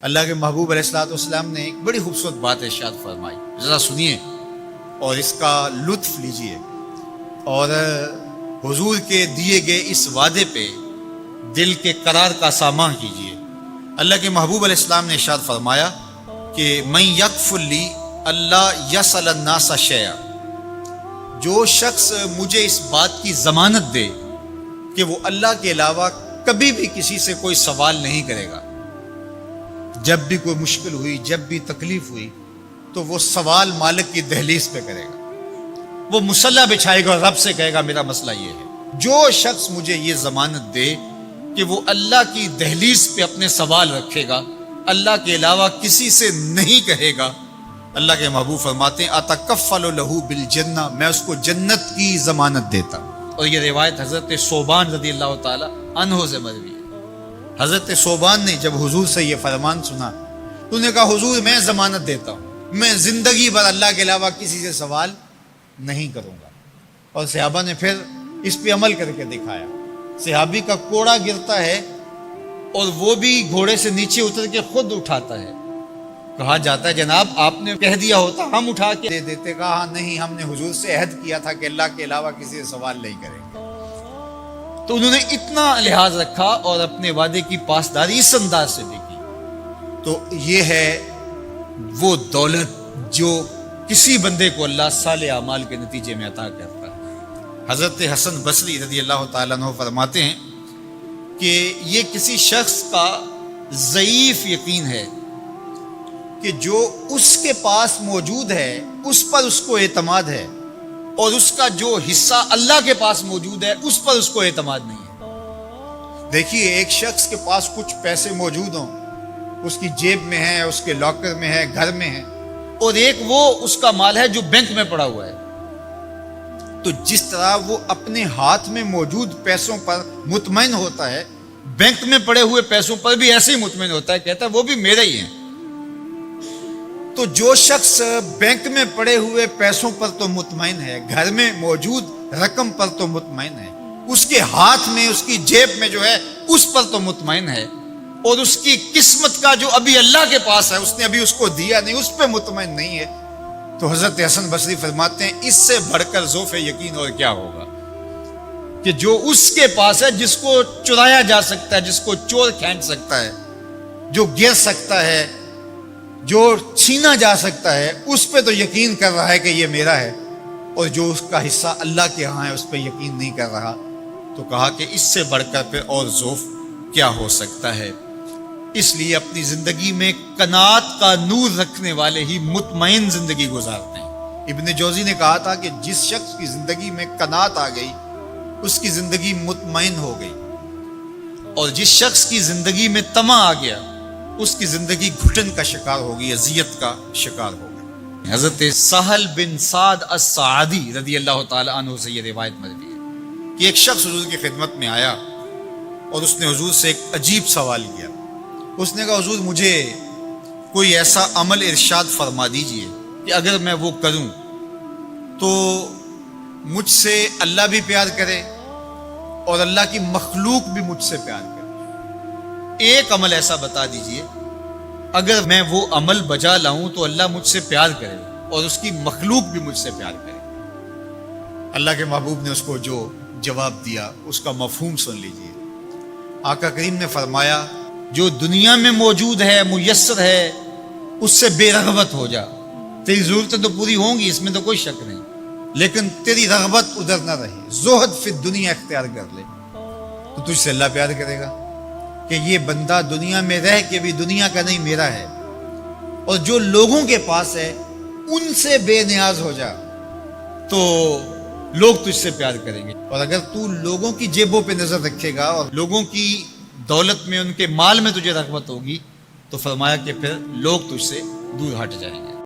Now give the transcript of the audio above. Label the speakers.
Speaker 1: اللہ کے محبوب علیہ الصلوۃ والسلام نے ایک بڑی خوبصورت بات ارشاد فرمائی، ذرا سنیے اور اس کا لطف لیجئے اور حضور کے دیے گئے اس وعدے پہ دل کے قرار کا سامان کیجئے۔ اللہ کے محبوب علیہ السلام نے ارشاد فرمایا کہ من یکفل لی اللہ یسأل الناس شیئا، جو شخص مجھے اس بات کی ضمانت دے کہ وہ اللہ کے علاوہ کبھی بھی کسی سے کوئی سوال نہیں کرے گا، جب بھی کوئی مشکل ہوئی، جب بھی تکلیف ہوئی تو وہ سوال مالک کی دہلیز پہ کرے گا، وہ مصلی بچھائے گا اور رب سے کہے گا میرا مسئلہ یہ ہے۔ جو شخص مجھے یہ ضمانت دے کہ وہ اللہ کی دہلیز پہ اپنے سوال رکھے گا، اللہ کے علاوہ کسی سے نہیں کہے گا، اللہ کے محبوب فرماتے ہیں اتکفل لہ بالجنہ، میں اس کو جنت کی ضمانت دیتا ہوں۔ اور یہ روایت حضرت ثوبان رضی اللہ تعالی عنہ سے مروی ہے۔ حضرت ثوبان نے جب حضور سے یہ فرمان سنا تو انہوں نے کہا حضور میں ضمانت دیتا ہوں، میں زندگی بھر اللہ کے علاوہ کسی سے سوال نہیں کروں گا۔ اور صحابہ نے پھر اس پہ عمل کر کے دکھایا۔ صحابی کا کوڑا گرتا ہے اور وہ بھی گھوڑے سے نیچے اتر کے خود اٹھاتا ہے، کہا جاتا ہے جناب آپ نے کہہ دیا ہوتا ہم اٹھا کے دے دیتے، کہا نہیں ہم نے حضور سے عہد کیا تھا کہ اللہ کے علاوہ کسی سے سوال نہیں کریں گے۔ تو انہوں نے اتنا لحاظ رکھا اور اپنے وعدے کی پاسداری اس انداز سے بھی کی۔ تو یہ ہے وہ دولت جو کسی بندے کو اللہ صالح اعمال کے نتیجے میں عطا کرتا ہے۔ حضرت حسن بصری رضی اللہ تعالیٰ عنہ فرماتے ہیں کہ یہ کسی شخص کا ضعیف یقین ہے کہ جو اس کے پاس موجود ہے اس پر اس کو اعتماد ہے، اور اس کا جو حصہ اللہ کے پاس موجود ہے اس پر اس کو اعتماد نہیں ہے۔ دیکھیے ایک شخص کے پاس کچھ پیسے موجود ہوں، اس کی جیب میں ہے، اس کے لاکر میں ہے، گھر میں ہے، اور ایک وہ اس کا مال ہے جو بینک میں پڑا ہوا ہے۔ تو جس طرح وہ اپنے ہاتھ میں موجود پیسوں پر مطمئن ہوتا ہے، بینک میں پڑے ہوئے پیسوں پر بھی ایسے ہی مطمئن ہوتا ہے، کہتا ہے وہ بھی میرے ہی ہیں۔ تو جو شخص بینک میں پڑے ہوئے پیسوں پر تو مطمئن ہے، گھر میں موجود رقم پر تو مطمئن ہے، اس کے ہاتھ میں اس کی جیب میں جو ہے اس پر تو مطمئن ہے، اور اس کی قسمت کا جو ابھی اللہ کے پاس ہے اس نے ابھی اس کو دیا نہیں، اس پہ مطمئن نہیں ہے، تو حضرت حسن بصری فرماتے ہیں اس سے بڑھ کر ذوف یقین اور کیا ہوگا کہ جو اس کے پاس ہے، جس کو چرایا جا سکتا ہے، جس کو چور کھینچ سکتا ہے، جو گر سکتا ہے، جو چھینا جا سکتا ہے، اس پہ تو یقین کر رہا ہے کہ یہ میرا ہے، اور جو اس کا حصہ اللہ کے ہاں ہے اس پہ یقین نہیں کر رہا۔ تو کہا کہ اس سے بڑھ کر پھر اور ذوف کیا ہو سکتا ہے۔ اس لیے اپنی زندگی میں قناعت کا نور رکھنے والے ہی مطمئن زندگی گزارتے ہیں۔ ابن جوزی نے کہا تھا کہ جس شخص کی زندگی میں قناعت آ گئی اس کی زندگی مطمئن ہو گئی، اور جس شخص کی زندگی میں طمع آ گیا اس کی زندگی گھٹن کا شکار ہوگی، اذیت کا شکار ہوگی۔ حضرت سہل بن سعد الساعدی رضی اللہ تعالی عنہ سے یہ روایت مروی ہے کہ ایک شخص حضور کی خدمت میں آیا اور اس نے حضور سے ایک عجیب سوال کیا۔ اس نے کہا حضور مجھے کوئی ایسا عمل ارشاد فرما دیجئے کہ اگر میں وہ کروں تو مجھ سے اللہ بھی پیار کرے اور اللہ کی مخلوق بھی مجھ سے پیار کرے۔ ایک عمل ایسا بتا دیجئے اگر میں وہ عمل بجا لاؤں تو اللہ مجھ سے پیار کرے اور اس کی مخلوق بھی مجھ سے پیار کرے۔ اللہ کے محبوب نے اس کو جو جواب دیا اس کا مفہوم سن لیجئے۔ آقا کریم نے فرمایا جو دنیا میں موجود ہے، میسر ہے، اس سے بے رغبت ہو جا، تیری ضرورتیں تو پوری ہوں گی، اس میں تو کوئی شک نہیں، لیکن تیری رغبت ادھر نہ رہے، زہد فی الدنیا اختیار کر لے، تو تجھ سے اللہ پیار کرے گا کہ یہ بندہ دنیا میں رہ کے بھی دنیا کا نہیں میرا ہے، اور جو لوگوں کے پاس ہے ان سے بے نیاز ہو جا تو لوگ تجھ سے پیار کریں گے، اور اگر تو لوگوں کی جیبوں پہ نظر رکھے گا اور لوگوں کی دولت میں، ان کے مال میں تجھے رغبت ہوگی تو فرمایا کہ پھر لوگ تجھ سے دور ہٹ جائیں گے۔